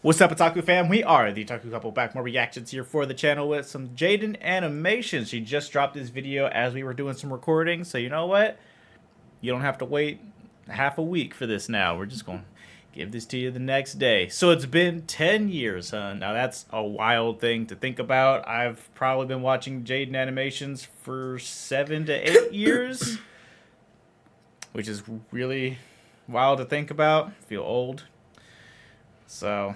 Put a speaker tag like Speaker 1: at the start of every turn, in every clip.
Speaker 1: What's up, Otaku fam? We are the Otaku Couple, back more reactions here for the channel with some Jaiden Animations. She just dropped this video as we were doing some recording, so you know what? You don't have to wait half a week for this now. We're just going to give this to you the next day. So it's been 10 years, huh? Now that's a wild thing to think about. I've probably been watching Jaiden Animations for 7 to 8 years, which is really wild to think about. I feel old. So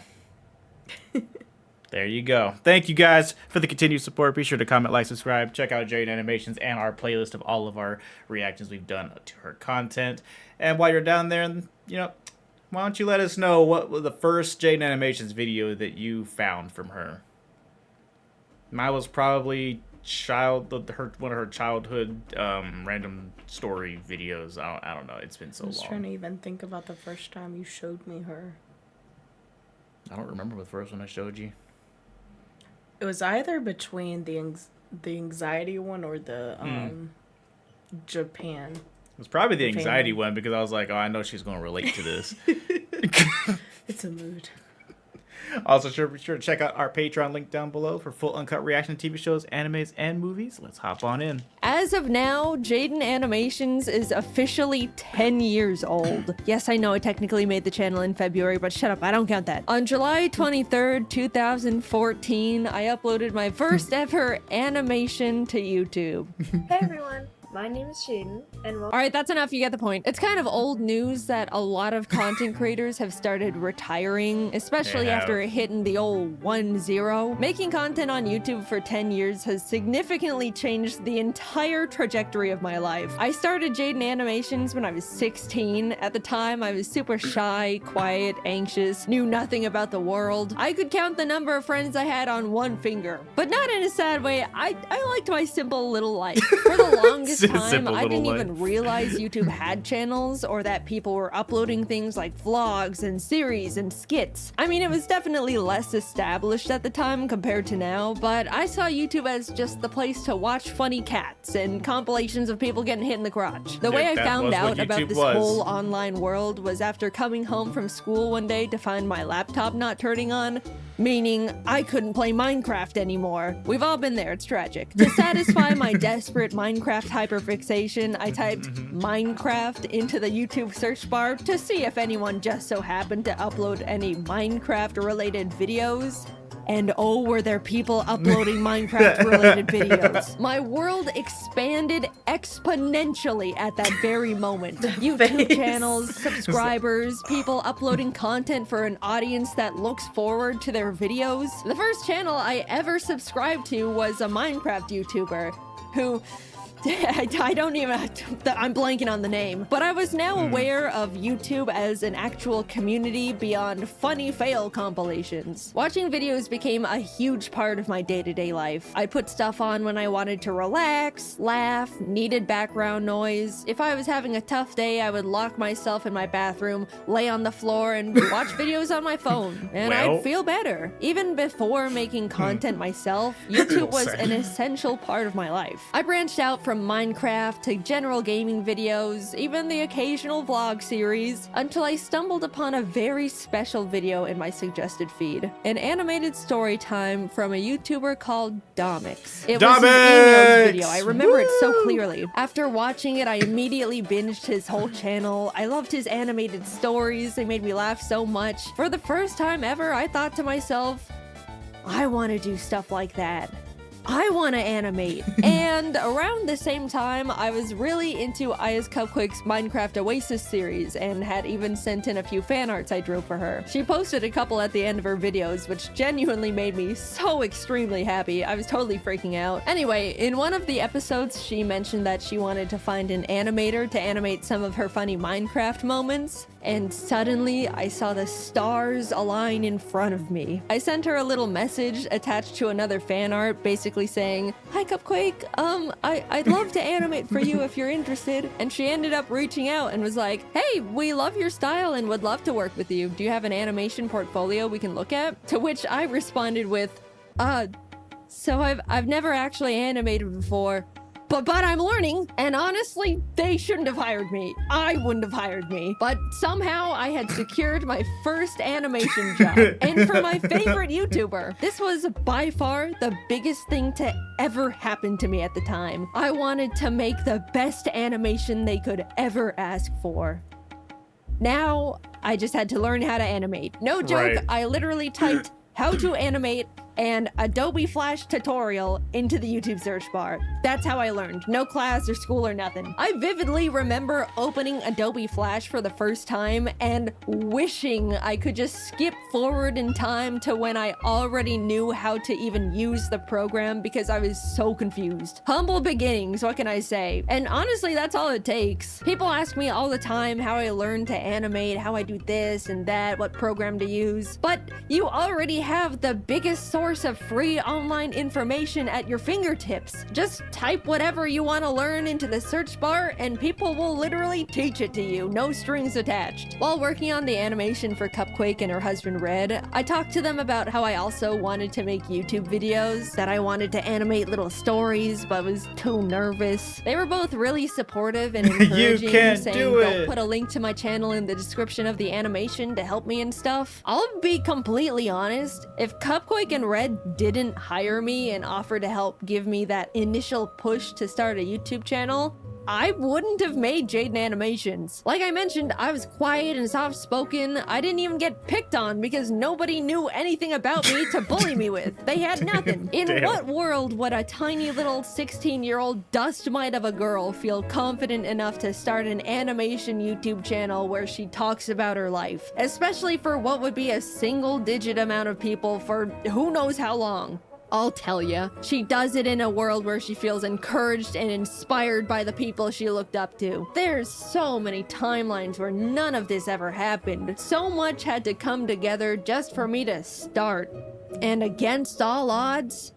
Speaker 1: there you go. Thank you guys for the continued support. Be sure to comment, like, subscribe. Check out Jaiden Animations and our playlist of all of our reactions we've done to her content. And while you're down there, you know, why don't you let us know what was the first Jaiden Animations video that you found from her? Mine was probably one of her childhood random story videos. I don't know. It's been so long.
Speaker 2: I was trying to even think about the first time you showed me her.
Speaker 1: I don't remember the first one I showed you.
Speaker 2: It was either between the anxiety one or the Japan.
Speaker 1: It was probably the anxiety one because I was like, oh, I know she's going to relate to this.
Speaker 2: It's a mood.
Speaker 1: Also, be sure to check out our Patreon link down below for full uncut reaction to TV shows, animes, and movies. Let's hop on in.
Speaker 3: As of now, Jaiden Animations is officially 10 years old. Yes, I know I technically made the channel in February, but shut up, I don't count that. On July 23rd, 2014, I uploaded my first ever animation to YouTube.
Speaker 4: Hey everyone, my name is Jaiden, and welcome.
Speaker 3: Alright, that's enough, you get the point. It's kind of old news that a lot of content creators have started retiring, especially after hitting the old 1-0. Making content on YouTube for 10 years has significantly changed the entire trajectory of my life. I started Jaiden Animations when I was 16. At the time, I was super shy, quiet, anxious, knew nothing about the world. I could count the number of friends I had on one finger. But not in a sad way, I liked my simple little life. For the longest time, I didn't even realize YouTube had channels or that people were uploading things like vlogs and series and skits. I mean, it was definitely less established at the time compared to now, but I saw YouTube as just the place to watch funny cats and compilations of people getting hit in the crotch. The way I found out about this whole online world was after coming home from school one day to find my laptop not turning on, meaning I couldn't play Minecraft anymore. We've all been there, it's tragic. To satisfy my desperate Minecraft hyperfixation, I typed Minecraft into the YouTube search bar to see if anyone just so happened to upload any Minecraft-related videos. And oh, were there people uploading Minecraft-related videos. My world expanded exponentially at that very moment. YouTube channels, subscribers, people uploading content for an audience that looks forward to their videos. The first channel I ever subscribed to was a Minecraft YouTuber who... I don't even, I'm blanking on the name, but I was now aware of YouTube as an actual community beyond funny fail compilations. Watching videos became a huge part of my day-to-day life. I put stuff on when I wanted to relax, laugh, needed background noise. If I was having a tough day, I would lock myself in my bathroom, lay on the floor, and watch videos on my phone, and I'd feel better. Even before making content myself, YouTube was an essential part of my life. I branched out from Minecraft to general gaming videos, even the occasional vlog series, until I stumbled upon a very special video in my suggested feed. An animated story time from a YouTuber called Domix. It was his emails video, I remember it so clearly. After watching it, I immediately binged his whole channel. I loved his animated stories, they made me laugh so much. For the first time ever, I thought to myself, I want to do stuff like that. I want to animate. And around the same time, I was really into Aya's Cupquake's Minecraft Oasis series and had even sent in a few fan arts I drew for her. She posted a couple at the end of her videos, which genuinely made me so extremely happy. I was totally freaking out. Anyway, in one of the episodes, she mentioned that she wanted to find an animator to animate some of her funny Minecraft moments. And suddenly, I saw the stars align in front of me. I sent her a little message attached to another fan art, basically saying, "Hi Cupquake, I'd love to animate for you if you're interested." And she ended up reaching out and was like, "Hey, we love your style and would love to work with you. Do you have an animation portfolio we can look at?" To which I responded with, so I've never actually animated before. But I'm learning, and honestly, they shouldn't have hired me. I wouldn't have hired me. But somehow I had secured my first animation job. And for my favorite YouTuber, this was by far the biggest thing to ever happen to me at the time. I wanted to make the best animation they could ever ask for. Now, I just had to learn how to animate. No joke,
Speaker 1: Right.
Speaker 3: I literally typed how to animate and Adobe Flash tutorial into the YouTube search bar. That's how I learned. No class or school or nothing. I vividly remember opening Adobe Flash for the first time and wishing I could just skip forward in time to when I already knew how to even use the program because I was so confused. Humble beginnings, what can I say? And honestly, that's all it takes. People ask me all the time how I learned to animate, how I do this and that, what program to use. But you already have the biggest source of free online information at your fingertips. Just type whatever you want to learn into the search bar and people will literally teach it to you, no strings attached. While working on the animation for Cupquake and her husband Red, I talked to them about how I also wanted to make YouTube videos, that I wanted to animate little stories but was too nervous. They were both really supportive and encouraging,
Speaker 1: can't
Speaker 3: saying
Speaker 1: do
Speaker 3: they'll
Speaker 1: it.
Speaker 3: put a link to my channel in the description of the animation to help me and stuff. I'll be completely honest, if Cupquake and Red didn't hire me and offer to help give me that initial push to start a YouTube channel, I wouldn't have made Jaiden Animations. Like I mentioned, I was quiet and soft-spoken. I didn't even get picked on because nobody knew anything about me to bully me with. They had nothing. In
Speaker 1: Damn.
Speaker 3: what world would a tiny little 16-year-old dust mite of a girl feel confident enough to start an animation YouTube channel where she talks about her life? Especially for what would be a single-digit amount of people for who knows how long. I'll tell ya, she does it in a world where she feels encouraged and inspired by the people she looked up to. There's so many timelines where none of this ever happened. So much had to come together just for me to start. And against all odds,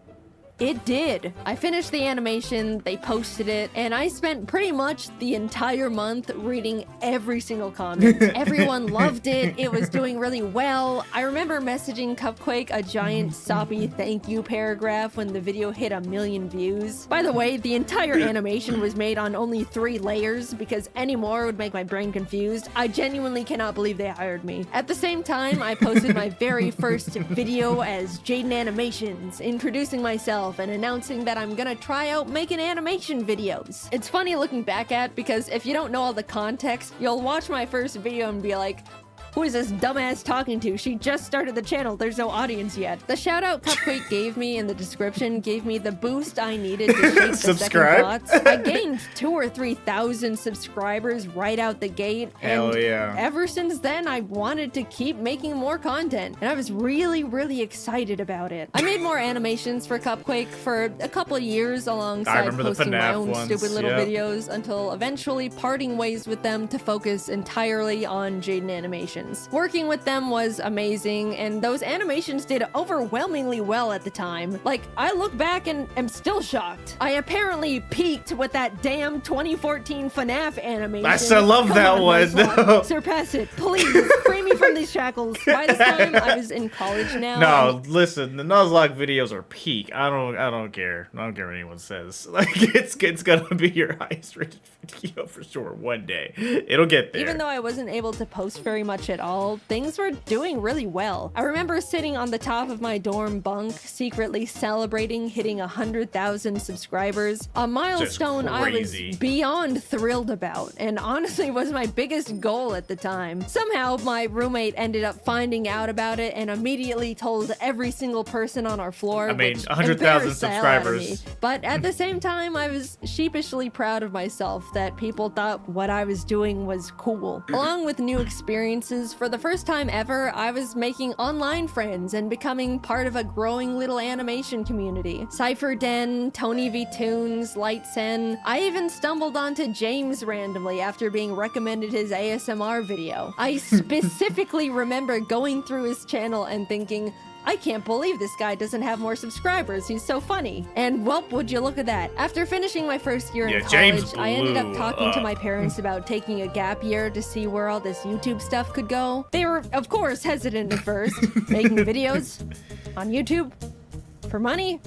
Speaker 3: it did. I finished the animation, they posted it, and I spent pretty much the entire month reading every single comment. Everyone loved it. It was doing really well. I remember messaging Cupquake a giant soppy thank you paragraph when the video hit 1 million views. By the way, the entire animation was made on only 3 layers because any more would make my brain confused. I genuinely cannot believe they hired me. At the same time, I posted my very first video as Jaiden Animations, introducing myself and announcing that I'm gonna try out making animation videos. It's funny looking back at because if you don't know all the context, you'll watch my first video and be like, who is this dumbass talking to? She just started the channel. There's no audience yet. The shout out Cupquake gave me in the description gave me the boost I needed to shake the second
Speaker 1: Subscribe?
Speaker 3: thoughts. I gained 2,000 or 3,000 subscribers right out the gate.
Speaker 1: Hell
Speaker 3: and
Speaker 1: yeah.
Speaker 3: ever since then, I wanted to keep making more content. And I was really, really excited about it. I made more animations for Cupquake for a couple years alongside
Speaker 1: remember the
Speaker 3: posting my
Speaker 1: FNAF
Speaker 3: own
Speaker 1: ones,
Speaker 3: stupid little
Speaker 1: yep.
Speaker 3: videos until eventually parting ways with them to focus entirely on Jaiden Animations. Working with them was amazing, and those animations did overwhelmingly well at the time. Like, I look back and am still shocked. I apparently peaked with that damn 2014 FNAF animation.
Speaker 1: I still love
Speaker 3: Come
Speaker 1: that
Speaker 3: on,
Speaker 1: one.
Speaker 3: Nuzlocke. Surpass it, please. Free me from these shackles. By this time, I was in college now.
Speaker 1: No, listen, the Nuzlocke videos are peak. I don't care. I don't care what anyone says. Like, it's gonna be your highest rated video for sure one day. It'll get there.
Speaker 3: Even though I wasn't able to post very much at all, things were doing really well. I remember sitting on the top of my dorm bunk, secretly celebrating hitting 100,000 subscribers, a milestone I was
Speaker 1: crazy.
Speaker 3: beyond thrilled about, and honestly was my biggest goal at the time. Somehow, my roommate ended up finding out about it and immediately told every single person on our floor.
Speaker 1: I mean,
Speaker 3: which
Speaker 1: 100,000
Speaker 3: embarrassed the hell out of me.
Speaker 1: subscribers.
Speaker 3: But at the same time, I was sheepishly proud of myself that people thought what I was doing was cool. Along with new experiences, for the first time ever, I was making online friends and becoming part of a growing little animation community. Cypher Den, Tony V Tunes, Lightsen. I even stumbled onto James randomly after being recommended his ASMR video. I specifically remember going through his channel and thinking, I can't believe this guy doesn't have more subscribers. He's so funny. And well, would you look at that. After finishing my first year in college,
Speaker 1: James
Speaker 3: I ended up
Speaker 1: blew
Speaker 3: talking to
Speaker 1: up.
Speaker 3: my parents about taking a gap year to see where all this YouTube stuff could go. They were, of course, hesitant at first, making videos on YouTube for money.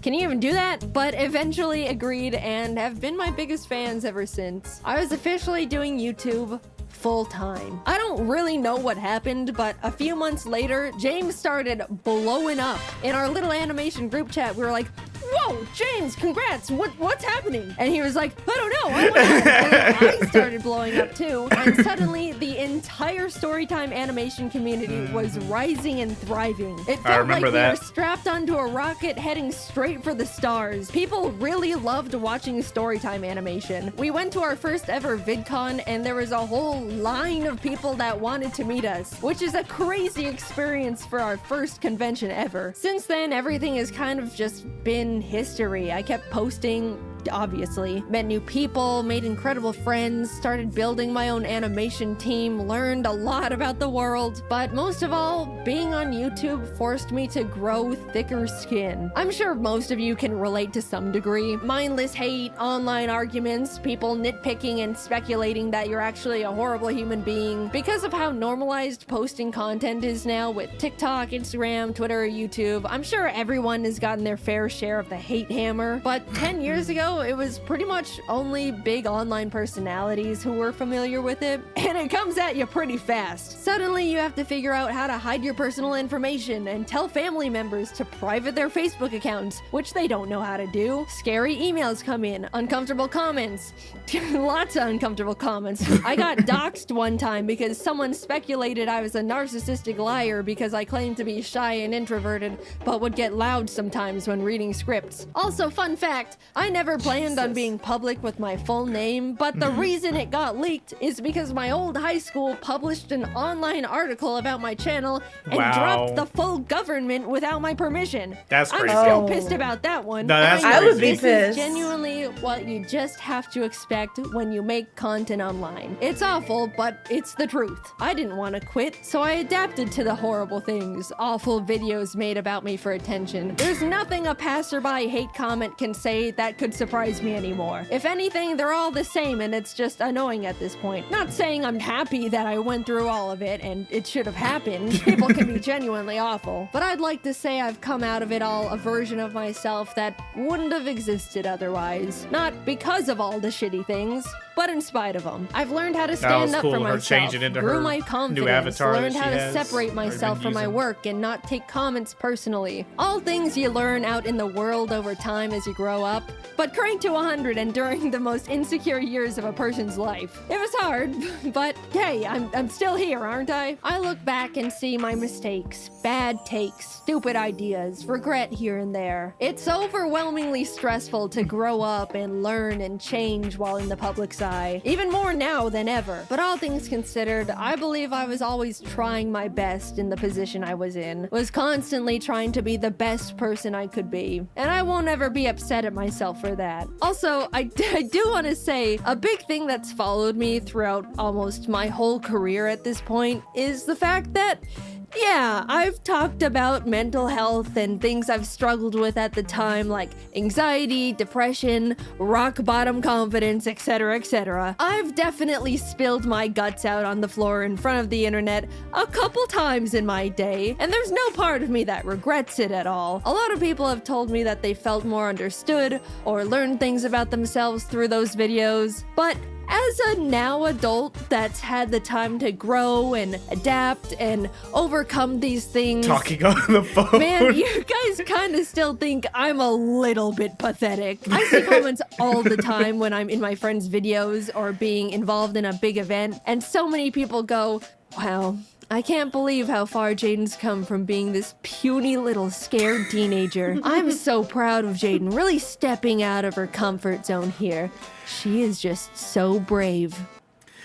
Speaker 3: Can you even do that? But eventually agreed and have been my biggest fans ever since. I was officially doing YouTube full-time. I don't really know what happened, but a few months later, James started blowing up. In our little animation group chat, we were like, whoa, James, congrats, what's happening? And he was like, I don't know, I want to. And then I started blowing up too, and suddenly the entire Storytime animation community was rising and thriving. It felt like we were strapped onto a rocket heading straight for the stars. People really loved watching Storytime animation. We went to our first ever VidCon, and there was a whole line of people that wanted to meet us, which is a crazy experience for our first convention ever. Since then, everything has kind of just been history. I kept posting, obviously, met new people, made incredible friends, started building my own animation team, learned a lot about the world, but most of all, being on YouTube forced me to grow thicker skin. I'm sure most of you can relate to some degree. Mindless hate, online arguments, people nitpicking and speculating that you're actually a horrible human being. Because of how normalized posting content is now with TikTok, Instagram, Twitter, YouTube, I'm sure everyone has gotten their fair share of the hate hammer, but 10 years ago, it was pretty much only big online personalities who were familiar with it, and it comes at you pretty fast. Suddenly, you have to figure out how to hide your personal information and tell family members to private their Facebook accounts, which they don't know how to do. Scary emails come in, uncomfortable comments, lots of uncomfortable comments. I got doxxed one time because someone speculated I was a narcissistic liar because I claimed to be shy and introverted, but would get loud sometimes when reading scripts. Also, fun fact, I never planned on being public with my full name, but the reason it got leaked is because my old high school published an online article about my channel and dropped the full government without my permission.
Speaker 1: That's crazy.
Speaker 3: I'm still pissed about that one.
Speaker 1: No, that's
Speaker 2: I would be
Speaker 3: This
Speaker 2: pissed.
Speaker 3: is genuinely what you just have to expect when you make content online. It's awful, but it's the truth. I didn't want to quit, so I adapted to the horrible things awful videos made about me for attention. There's nothing a passerby hate comment can say that could surprise me anymore. If anything, they're all the same, and it's just annoying at this point. Not saying I'm happy that I went through all of it and it should have happened. People can be genuinely awful. But I'd like to say I've come out of it all a version of myself that wouldn't have existed otherwise. Not because of all the shitty things, but in spite of them. I've learned how to stand up for myself, grew my confidence, learned how to separate myself from my work and not take comments personally. All things you learn out in the world over time as you grow up, but crank to 100 and during the most insecure years of a person's life. It was hard, but hey, I'm still here, aren't I? I look back and see my mistakes, bad takes, stupid ideas, regret here and there. It's overwhelmingly stressful to grow up and learn and change while in the public's eye, even more now than ever. But all things considered, I believe I was always trying my best in the position I was in, was constantly trying to be the best person I could be, and I won't ever be upset at myself for that. Also, I do want to say, a big thing that's followed me throughout almost my whole career at this point is the fact that yeah, I've talked about mental health and things I've struggled with at the time, like anxiety, depression, rock bottom confidence, etc., etc. I've definitely spilled my guts out on the floor in front of the internet a couple times in my day, and there's no part of me that regrets it at all. A lot of people have told me that they felt more understood or learned things about themselves through those videos, but as a now adult that's had the time to grow and adapt and overcome these things,
Speaker 1: talking on the phone.
Speaker 3: Man, you guys kind of still think I'm a little bit pathetic. I see comments all the time when I'm in my friends' videos or being involved in a big event, and so many people go, wow, I can't believe how far Jaiden's come from being this puny little scared teenager. I'm so proud of Jaiden, really stepping out of her comfort zone here. She is just so brave.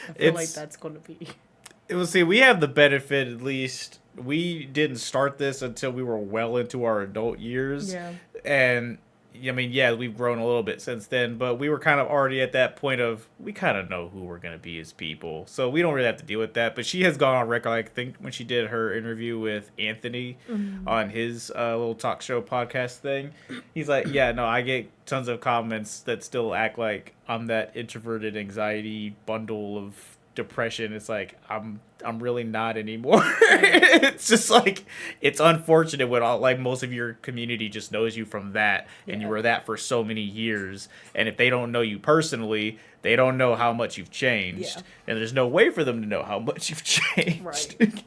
Speaker 2: I feel like that's going to be...
Speaker 1: See, we have the benefit, at least, we didn't start this until we were well into our adult years.
Speaker 2: Yeah.
Speaker 1: And, I mean, yeah, we've grown a little bit since then, but we were kind of already at that point of, we kind of know who we're going to be as people. So we don't really have to deal with that. But she has gone on record, I think, when she did her interview with Anthony on his little talk show podcast thing. He's like, yeah, no, I get tons of comments that still act like I'm that introverted anxiety bundle of depression. It's like I'm really not anymore. It's just like, it's unfortunate when all, like, most of your community just knows you from that, and you were that for so many years, and if they don't know you personally, they don't know how much you've changed, and there's no way for them to know how much you've changed.
Speaker 2: Right.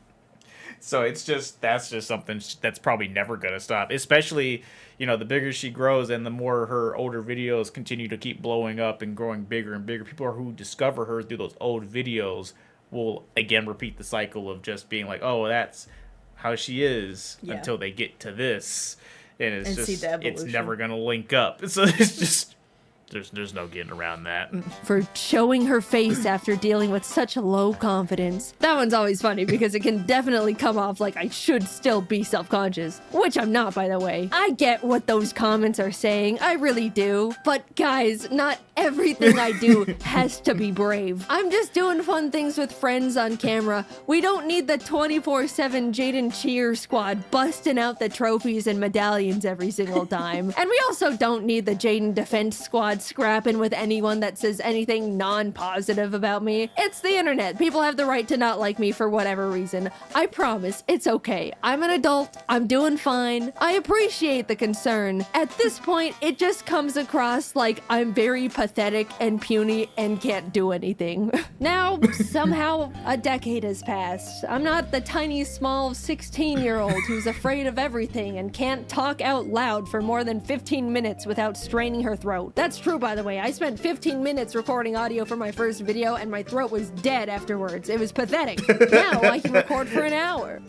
Speaker 1: So it's just, that's just something that's probably never gonna stop, especially, you know, the bigger she grows and the more her older videos continue to keep blowing up and growing bigger and bigger. People who discover her through those old videos will again repeat the cycle of just being like, oh, that's how she is, until they get to this, and it's just, it's never gonna link up. So it's just, there's no getting around that.
Speaker 3: For showing her face after dealing with such low confidence. That one's always funny because it can definitely come off like I should still be self-conscious, which I'm not, by the way. I get what those comments are saying, I really do. But guys, not everything I do has to be brave. I'm just doing fun things with friends on camera. We don't need the 24/7 Jaiden cheer squad busting out the trophies and medallions every single time. And we also don't need the Jaiden defense squad scrapping with anyone that says anything non-positive about me. It's the internet. People have the right to not like me for whatever reason. I promise, it's okay. I'm an adult. I'm doing fine. I appreciate the concern. At this point, it just comes across like I'm very pathetic and puny and can't do anything. Now, somehow, a decade has passed. I'm not the tiny, small 16-year-old who's afraid of everything and can't talk out loud for more than 15 minutes without straining her throat. That's true, by the way. I spent 15 minutes recording audio for my first video and my throat was dead afterwards. It was pathetic. Now I can record for an hour,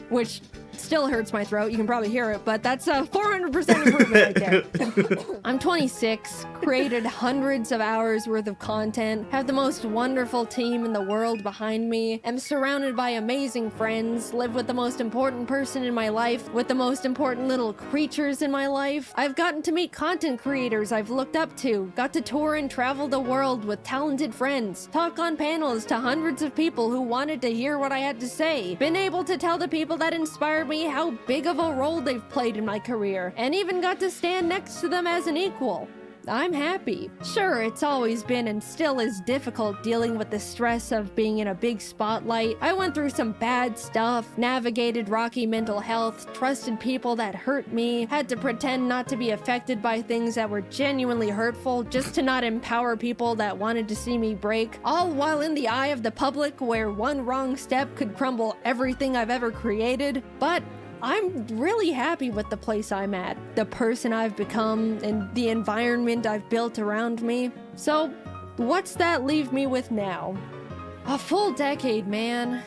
Speaker 3: which still hurts my throat. You can probably hear it, but that's a 400% improvement right there. I'm 26, created hundreds of hours worth of content, have the most wonderful team in the world behind me, am surrounded by amazing friends, live with the most important person in my life, with the most important little creatures in my life. I've gotten to meet content creators I've looked up to, got to tour and travel the world with talented friends, talk on panels to hundreds of people who wanted to hear what I had to say, been able to tell the people that inspired me how big of a role they've played in my career, and even got to stand next to them as an equal. I'm happy. Sure, it's always been and still is difficult dealing with the stress of being in a big spotlight. I went through some bad stuff, navigated rocky mental health, trusted people that hurt me, had to pretend not to be affected by things that were genuinely hurtful just to not empower people that wanted to see me break, all while in the eye of the public where one wrong step could crumble everything I've ever created. But I'm really happy with the place I'm at, the person I've become, and the environment I've built around me. So, what's that leave me with now? A full decade, man.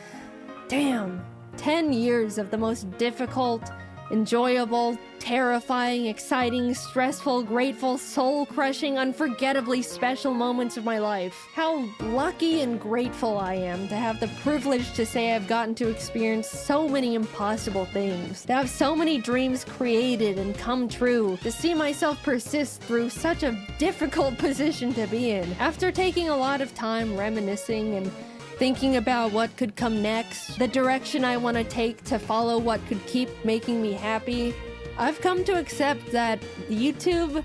Speaker 3: Damn. 10 years of the most difficult, enjoyable, terrifying, exciting, stressful, grateful, soul-crushing, unforgettably special moments of my life. How lucky and grateful I am to have the privilege to say I've gotten to experience so many impossible things, to have so many dreams created and come true, to see myself persist through such a difficult position to be in. After taking a lot of time reminiscing and thinking about what could come next, the direction I want to take to follow what could keep making me happy, I've come to accept that YouTube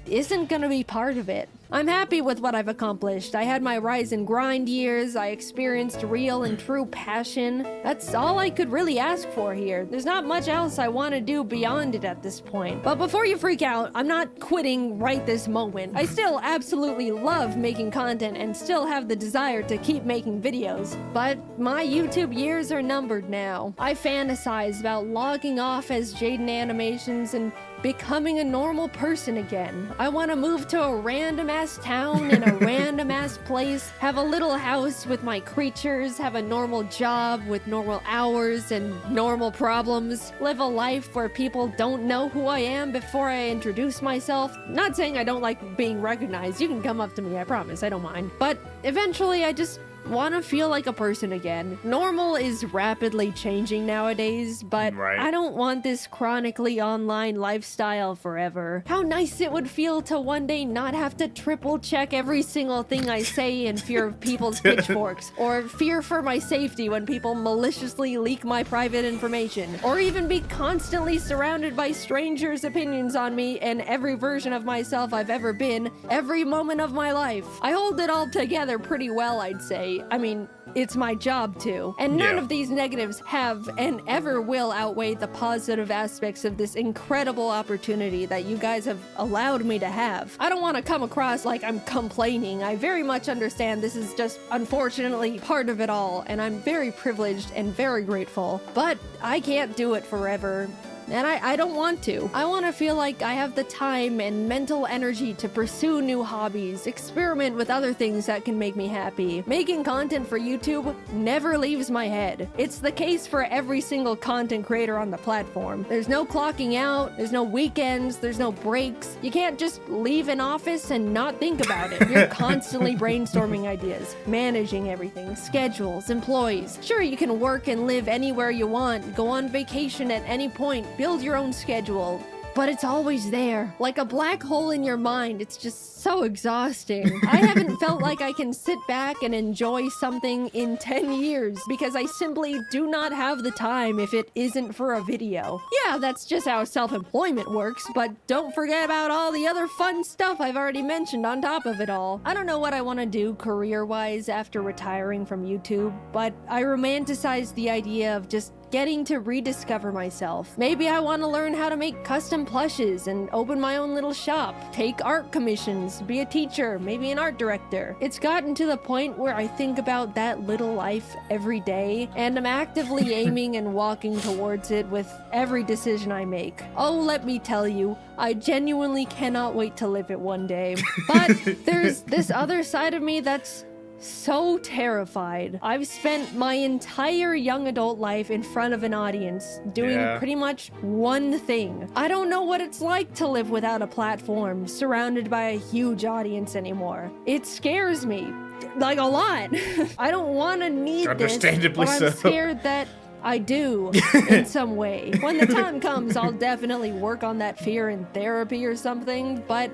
Speaker 3: isn't gonna be part of it. I'm happy with what I've accomplished. I had my rise and grind years, I experienced real and true passion. That's all I could really ask for here. There's not much else I want to do beyond it at this point. But before you freak out, I'm not quitting right this moment. I still absolutely love making content and still have the desire to keep making videos. But my YouTube years are numbered now. I fantasize about logging off as Jaiden Animations and becoming a normal person again. I want to move to a random ass town in a random ass place, have a little house with my creatures, have a normal job with normal hours and normal problems, live a life where people don't know who I am before I introduce myself. Not saying I don't like being recognized. You can come up to me, I promise, I don't mind. But eventually I just want to feel like a person again. Normal is rapidly changing nowadays, but I don't want this chronically online lifestyle forever. How nice it would feel to one day not have to triple check every single thing I say in fear of people's pitchforks, or fear for my safety when people maliciously leak my private information, or even be constantly surrounded by strangers' opinions on me and every version of myself I've ever been, every moment of my life. I hold it all together pretty well, I'd say. obviously, I mean, it's my job to. And none
Speaker 1: Yeah.
Speaker 3: of these negatives have and ever will outweigh the positive aspects of this incredible opportunity that you guys have allowed me to have. I don't want to come across like I'm complaining. I very much understand this is just unfortunately part of it all, and I'm very privileged and very grateful. But I can't do it forever. And I don't want to. I want to feel like I have the time and mental energy to pursue new hobbies, experiment with other things that can make me happy. Making content for YouTube never leaves my head. It's the case for every single content creator on the platform. There's no clocking out, there's no weekends, there's no breaks. You can't just leave an office and not think about it. You're constantly brainstorming ideas, managing everything, schedules, employees. Sure, you can work and live anywhere you want, go on vacation at any point, build your own schedule, but it's always there. Like a black hole in your mind. It's just so exhausting. I haven't felt like I can sit back and enjoy something in 10 years because I simply do not have the time if it isn't for a video. Yeah, that's just how self-employment works, but don't forget about all the other fun stuff I've already mentioned on top of it all. I don't know what I want to do career-wise after retiring from YouTube, but I romanticize the idea of just getting to rediscover myself. Maybe I want to learn how to make custom plushes and open my own little shop, take art commissions, be a teacher, maybe an art director. It's gotten to the point where I think about that little life every day, and I'm actively aiming and walking towards it with every decision I make. Oh, let me tell you, I genuinely cannot wait to live it one day. But there's this other side of me that's so terrified. I've spent my entire young adult life in front of an audience doing pretty much one thing. I don't know what it's like to live without a platform, surrounded by a huge audience anymore. It scares me, like a lot. I don't want to need
Speaker 1: Understandably
Speaker 3: this, but I'm
Speaker 1: so.
Speaker 3: scared that I do in some way. When the time comes, I'll definitely work on that fear in therapy or something, but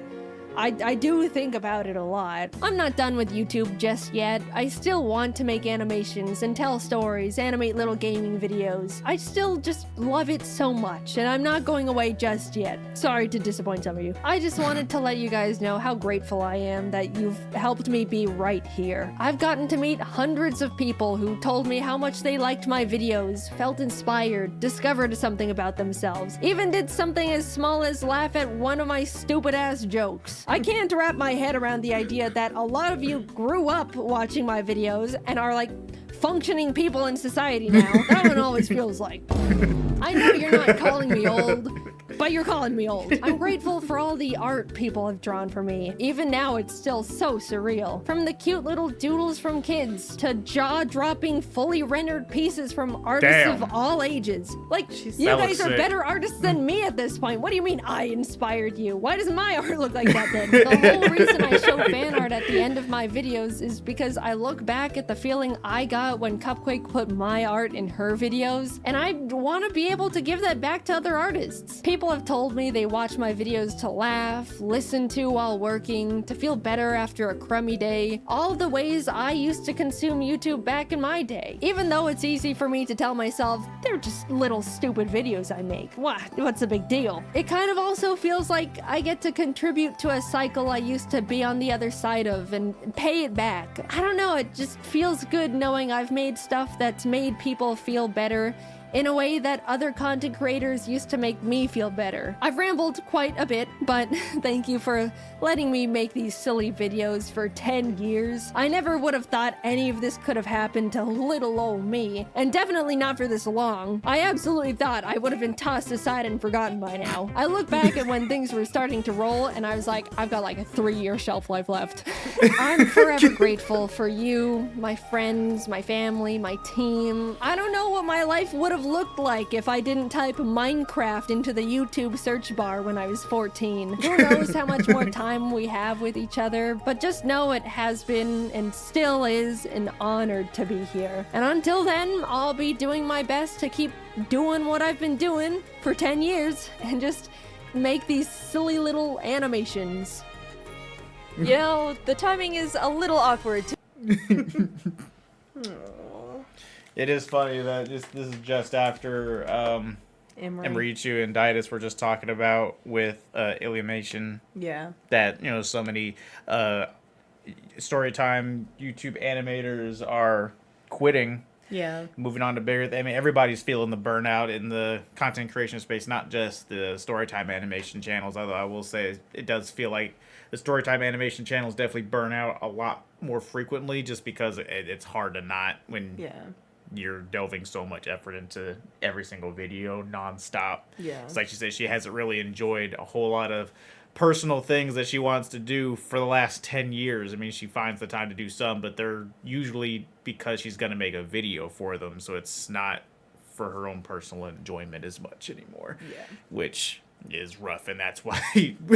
Speaker 3: I do think about it a lot. I'm not done with YouTube just yet. I still want to make animations and tell stories, animate little gaming videos. I still just love it so much, and I'm not going away just yet. Sorry to disappoint some of you. I just wanted to let you guys know how grateful I am that you've helped me be right here. I've gotten to meet hundreds of people who told me how much they liked my videos, felt inspired, discovered something about themselves, even did something as small as laugh at one of my stupid-ass jokes. I can't wrap my head around the idea that a lot of you grew up watching my videos and are like functioning people in society now. That one always feels like. I know you're not calling me old, but you're calling me old. I'm grateful for all the art people have drawn for me. Even now, it's still so surreal. From the cute little doodles from kids to jaw-dropping, fully rendered pieces from artists of all ages. Like, you guys are better artists than me at this point. What do you mean I inspired you? Why does my art look like that then? The whole reason I show fan art at the end of my videos is because I look back at the feeling I got when Cupquake put my art in her videos, and I want to be able to give that back to other artists. People have told me they watch my videos to laugh, listen to while working, to feel better after a crummy day. All the ways I used to consume YouTube back in my day. Even though it's easy for me to tell myself, they're just little stupid videos I make. What's the big deal? It kind of also feels like I get to contribute to a cycle I used to be on the other side of and pay it back. I don't know, it just feels good knowing I've made stuff that's made people feel better in a way that other content creators used to make me feel better. I've rambled quite a bit, but thank you for letting me make these silly videos for 10 years. I never would have thought any of this could have happened to little old me, and definitely not for this long. I absolutely thought I would have been tossed aside and forgotten by now. I look back at when things were starting to roll, and I was like, I've got like a 3-year shelf life left. I'm forever grateful for you, my friends, my family, my team. I don't know what my life would have looked like if I didn't type Minecraft into the YouTube search bar when I was 14. Who knows how much more time we have with each other, but just know it has been and still is an honor to be here. And until then, I'll be doing my best to keep doing what I've been doing for 10 years and just make these silly little animations.
Speaker 5: You know, the timing is a little awkward.
Speaker 1: It is funny that this is just after Emrichu and Didus were just talking about with Illumination.
Speaker 2: Yeah.
Speaker 1: That, you know, so many Storytime YouTube animators are quitting,
Speaker 2: Yeah.
Speaker 1: moving on to bigger. I mean, everybody's feeling the burnout in the content creation space, not just the Storytime animation channels. Although I will say it does feel like the Storytime animation channels definitely burn out a lot more frequently, just because it's hard to not when
Speaker 2: Yeah.
Speaker 1: you're delving so much effort into every single video nonstop.
Speaker 2: Yeah.
Speaker 1: It's like she said, she hasn't really enjoyed a whole lot of personal things that she wants to do for the last 10 years. I mean, she finds the time to do some, but they're usually because she's going to make a video for them, so it's not for her own personal enjoyment as much anymore.
Speaker 2: Yeah.
Speaker 1: Which is rough, and that's why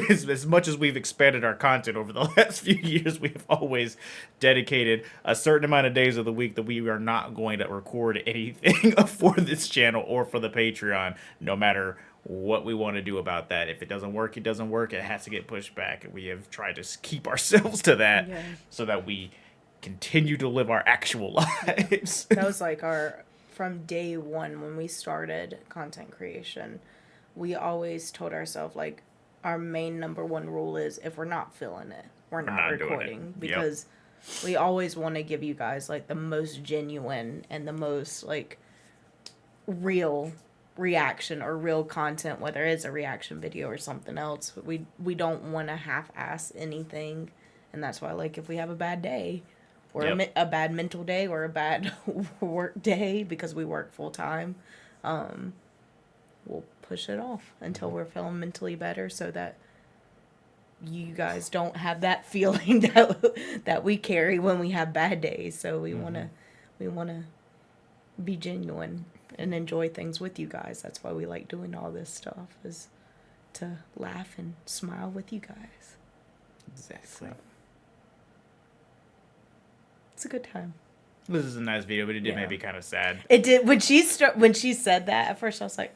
Speaker 1: as much as we've expanded our content over the last few years, we've always dedicated a certain amount of days of the week that we are not going to record anything for this channel or for the Patreon, no matter what we want to do about that. If it doesn't work, it doesn't work. It has to get pushed back. We have tried to keep ourselves to that so that we continue to live our actual lives.
Speaker 2: That was like from day one when we started content creation. We always told ourselves, like, our main number one rule is if we're not feeling it, we're not recording. Because we always want to give you guys, like, the most genuine and the most, like, real reaction or real content, whether it's a reaction video or something else. We don't want to half-ass anything. And that's why, like, if we have a bad day or a bad mental day or a bad work day because we work full-time, we'll push it off until we're feeling mentally better so that you guys don't have that feeling that we carry when we have bad days. So we want to be genuine and enjoy things with you guys. That's why we like doing all this stuff, is to laugh and smile with you guys.
Speaker 1: Exactly.
Speaker 2: So, it's a good time.
Speaker 1: This is a nice video, but it did make me kind of sad.
Speaker 2: It did when she said that. At first, I was like,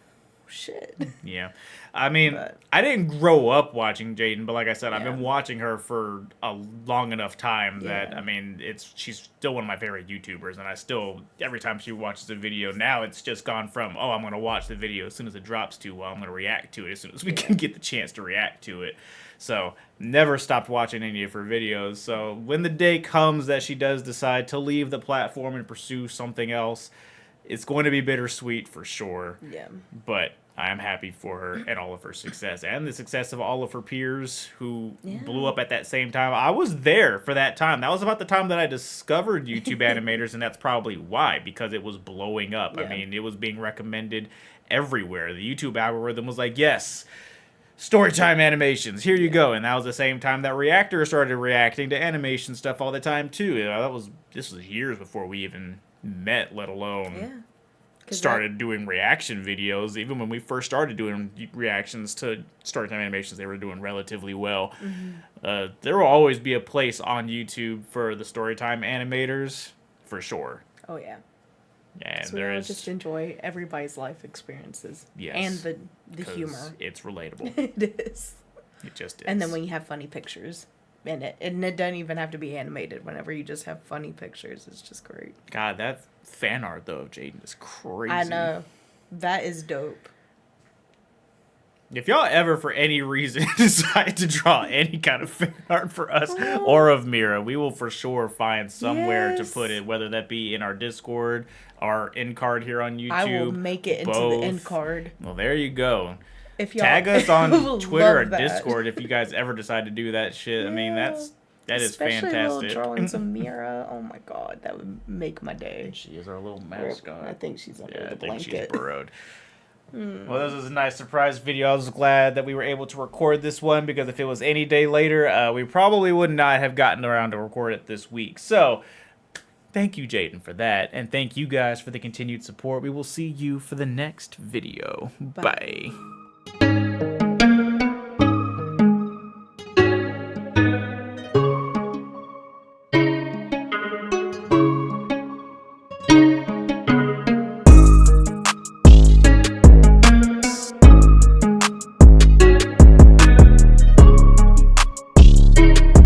Speaker 2: shit.
Speaker 1: Yeah. I mean, I didn't grow up watching Jaiden, but like I said, I've been watching her for a long enough time that, I mean, she's still one of my favorite YouTubers, and I still, every time she watches a video, now it's just gone from, oh, I'm going to watch the video as soon as it drops to, well, I'm going to react to it as soon as we can get the chance to react to it. So, never stopped watching any of her videos. So, when the day comes that she does decide to leave the platform and pursue something else, it's going to be bittersweet for sure.
Speaker 2: Yeah.
Speaker 1: But I am happy for her and all of her success and the success of all of her peers who blew up at that same time. I was there for that time. That was about the time that I discovered YouTube animators, and that's probably why, because it was blowing up. I mean, it was being recommended everywhere. The YouTube algorithm was like, yes, Storytime Animations, here you go. And that was the same time that Reactor started reacting to animation stuff all the time too. You know, this was years before we even met, let alone started doing reaction videos. Even when we first started doing reactions to Storytime Animations, they were doing relatively well. There will always be a place on YouTube for the Storytime animators, for sure.
Speaker 2: Oh yeah.
Speaker 1: And
Speaker 2: so we all just enjoy everybody's life experiences.
Speaker 1: Yes.
Speaker 2: And the humor.
Speaker 1: It's relatable.
Speaker 2: It is.
Speaker 1: It just is.
Speaker 2: And then when you have funny pictures in it, and it doesn't even have to be animated. Whenever you just have funny pictures, it's just great.
Speaker 1: God, that fan art though of Jaiden is crazy.
Speaker 2: I know. That is dope.
Speaker 1: If y'all ever, for any reason, decide to draw any kind of fan art for us or of Mira, we will for sure find somewhere to put it, whether that be in our Discord, our end card here on YouTube.
Speaker 2: I will make it into the end card.
Speaker 1: Well, there you go.
Speaker 2: If y'all
Speaker 1: tag us on Twitter or Discord if you guys ever decide to do that shit. I mean, that is
Speaker 2: especially
Speaker 1: fantastic.
Speaker 2: Little drawings of Mira. Oh my god, that would make my day.
Speaker 1: She is our little mascot.
Speaker 2: I think she's under the
Speaker 1: I think
Speaker 2: blanket.
Speaker 1: she's burrowed. Well, this was a nice surprise video. I was glad that we were able to record this one, because if it was any day later, we probably would not have gotten around to record it this week. So, thank you, Jaiden, for that. And thank you guys for the continued support. We will see you for the next video. Bye.